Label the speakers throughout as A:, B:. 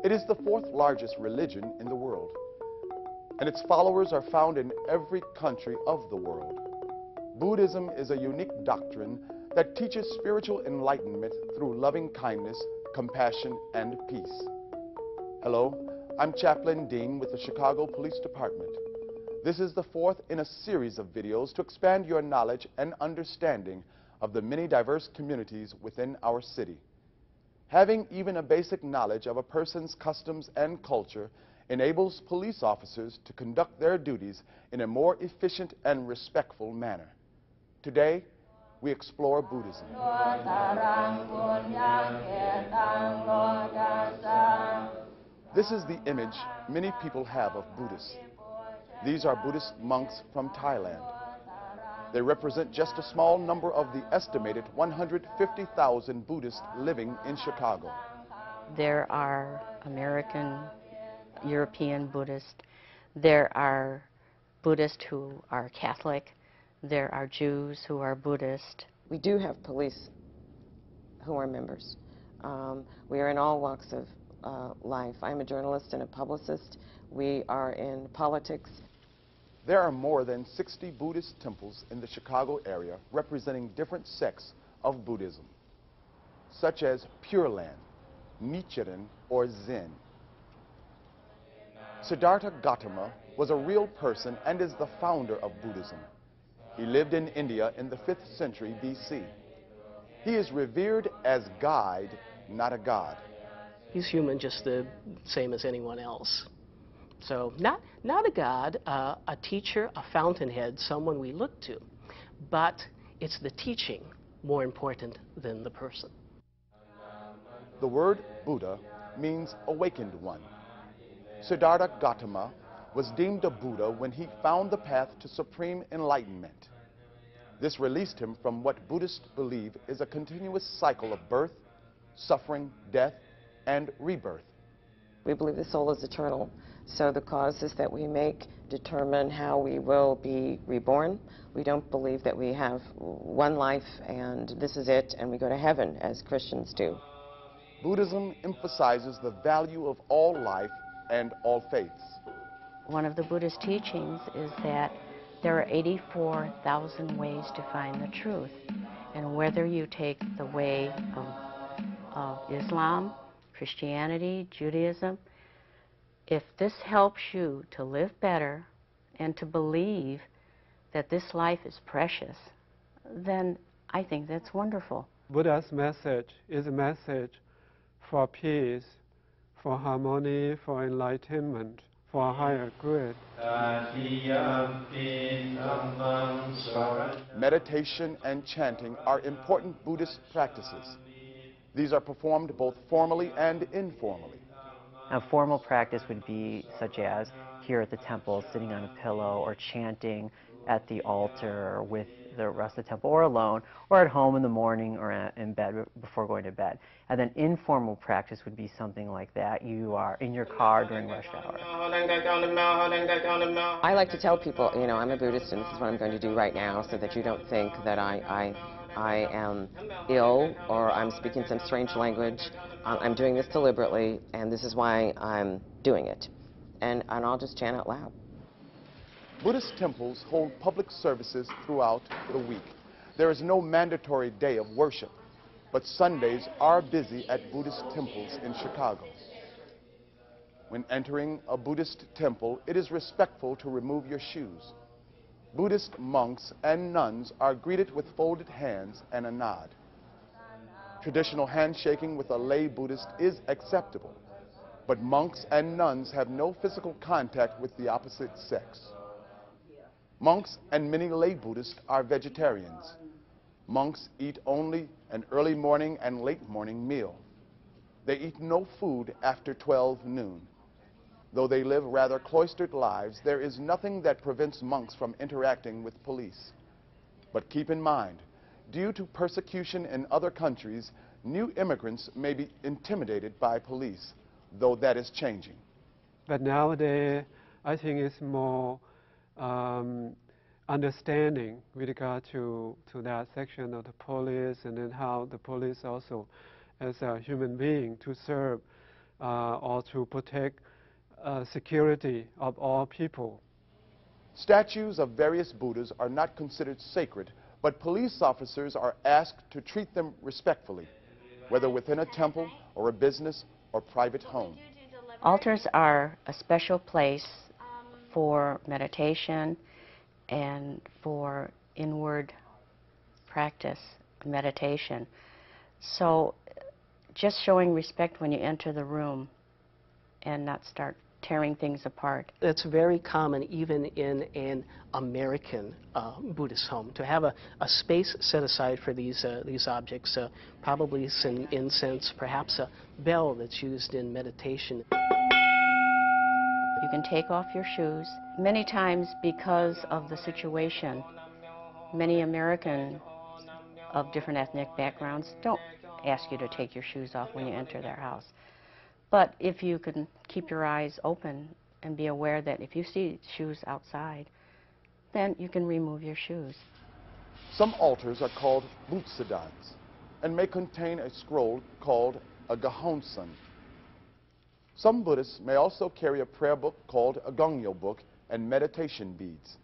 A: It is the fourth largest religion in the world, and its followers are found in every country of the world. Buddhism is a unique doctrine that teaches spiritual enlightenment through loving kindness, compassion, and peace. Hello, I'm Chaplain Dean with the Chicago Police Department. This is the fourth in a series of videos to expand your knowledge and understanding of the many diverse communities within our city. Having even a basic knowledge of a person's customs and culture enables police officers to conduct their duties in a more efficient and respectful manner. Today, we explore Buddhism. This is the image many people have of Buddhists. These are Buddhist monks from Thailand. They represent just a small number of the estimated 150,000 Buddhists living in Chicago.
B: There are American, European Buddhists. There are Buddhists who are Catholic. There are Jews who are Buddhist.
C: We do have police who are members. We are in all walks of life. I'm a journalist and a publicist. We are in politics.
A: There are more than 60 Buddhist temples in the Chicago area representing different sects of Buddhism, such as Pure Land, Nichiren, or Zen. Siddhartha Gautama was a real person and is the founder of Buddhism. He lived in India in the 5th century BC. He is revered as guide, not a god.
D: He's human, just the same as anyone else. So not a god, a teacher, a fountainhead, someone we look to. But it's the teaching more important than the person.
A: The word Buddha means awakened one. Siddhartha Gautama was deemed a Buddha when he found the path to supreme enlightenment. This released him from what Buddhists believe is a continuous cycle of birth, suffering, death, and rebirth.
C: We believe the soul is eternal, so the causes that we make determine how we will be reborn. We don't believe that we have one life and this is it and we go to heaven as Christians do.
A: Buddhism emphasizes the value of all life and all faiths.
B: One of the Buddhist teachings is that there are 84,000 ways to find the truth. And whether you take the way of Islam, Christianity, Judaism, if this helps you to live better and to believe that this life is precious, then I think that's wonderful.
E: Buddha's message is a message for peace, for harmony, for enlightenment, for a higher good.
A: Meditation and chanting are important Buddhist practices. These are performed both formally and informally.
F: A formal practice would be such as here at the temple, sitting on a pillow, or chanting at the altar with the rest of the temple, or alone, or at home in the morning, or in bed before going to bed. And then informal practice would be something like that. You are in your car during rush hour.
C: I like to tell people, you know, I'm a Buddhist and this is what I'm going to do right now, so that you don't think that I am ill or I'm speaking some strange language. I'm doing this deliberately, and this is why I'm doing it. And I'll just chant out loud.
A: Buddhist temples hold public services throughout the week. There is no mandatory day of worship, but Sundays are busy at Buddhist temples in Chicago. When entering a Buddhist temple, it is respectful to remove your shoes. Buddhist monks and nuns are greeted with folded hands and a nod. Traditional handshaking with a lay Buddhist is acceptable, but monks and nuns have no physical contact with the opposite sex. Monks and many lay Buddhists are vegetarians. Monks eat only an early morning and late morning meal. They eat no food after 12 noon. Though they live rather cloistered lives, there is nothing that prevents monks from interacting with police. But keep in mind, due to persecution in other countries, new immigrants may be intimidated by police, though that is changing.
E: But nowadays, I think it's more understanding with regard to that section of the police, and then how the police also, as a human being, to serve or to protect security of all people.
A: Statues of various Buddhas are not considered sacred, but police officers are asked to treat them respectfully, whether within a temple or a business or private home.
B: Altars are a special place for meditation and for inward practice, meditation. So just showing respect when you enter the room and not start tearing things apart.
D: It's very common even in an American Buddhist home to have a space set aside for these objects, probably some incense, perhaps a bell that's used in meditation.
B: You can take off your shoes. Many times, because of the situation, many Americans of different ethnic backgrounds don't ask you to take your shoes off when you enter their house. But if you can keep your eyes open and be aware that if you see shoes outside, then you can remove your shoes.
A: Some altars are called butsuddans and may contain a scroll called a gahonsan. Some Buddhists may also carry a prayer book called a gongyo book and meditation beads.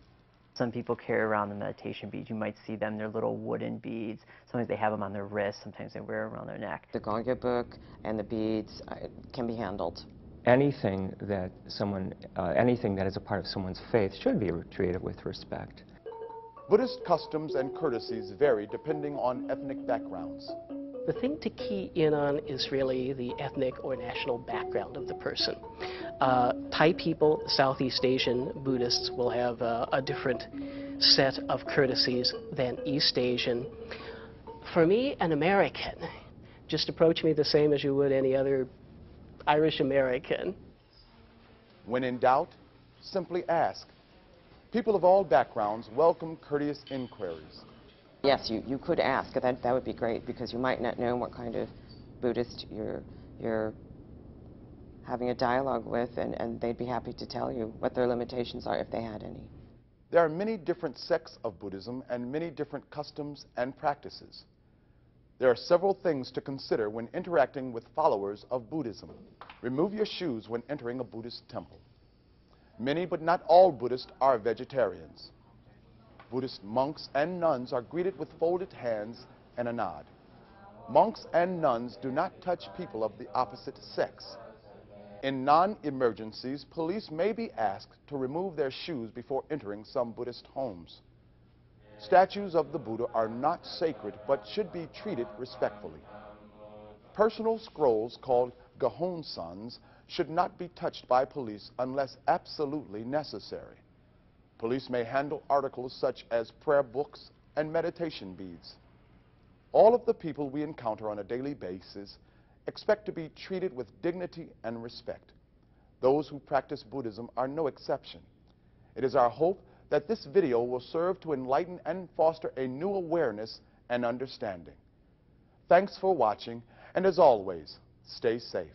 F: Some people carry around the meditation beads. You might see them, they're little wooden beads. Sometimes they have them on their wrists, sometimes they wear them around their neck.
C: The gongyo book and the beads can be handled.
G: Anything that is a part of someone's faith should be treated with respect.
A: Buddhist customs and courtesies vary depending on ethnic backgrounds.
D: The thing to key in on is really the ethnic or national background of the person. Thai people, Southeast Asian Buddhists will have a different set of courtesies than East Asian. For me, an American, just approach me the same as you would any other Irish American.
A: When in doubt, simply ask. People of all backgrounds welcome courteous inquiries.
C: Yes, you could ask. That would be great, because you might not know what kind of Buddhist you're having a dialogue with, and they'd be happy to tell you what their limitations are if they had any.
A: There are many different sects of Buddhism and many different customs and practices. There are several things to consider when interacting with followers of Buddhism. Remove your shoes when entering a Buddhist temple. Many, but not all Buddhists are vegetarians. Buddhist monks and nuns are greeted with folded hands and a nod. Monks and nuns do not touch people of the opposite sex. In non-emergencies, police may be asked to remove their shoes before entering some Buddhist homes. Statues of the Buddha are not sacred, but should be treated respectfully. Personal scrolls called gahonsans should not be touched by police unless absolutely necessary. Police may handle articles such as prayer books and meditation beads. All of the people we encounter on a daily basis expect to be treated with dignity and respect. Those who practice Buddhism are no exception. It is our hope that this video will serve to enlighten and foster a new awareness and understanding. Thanks for watching, and as always, stay safe.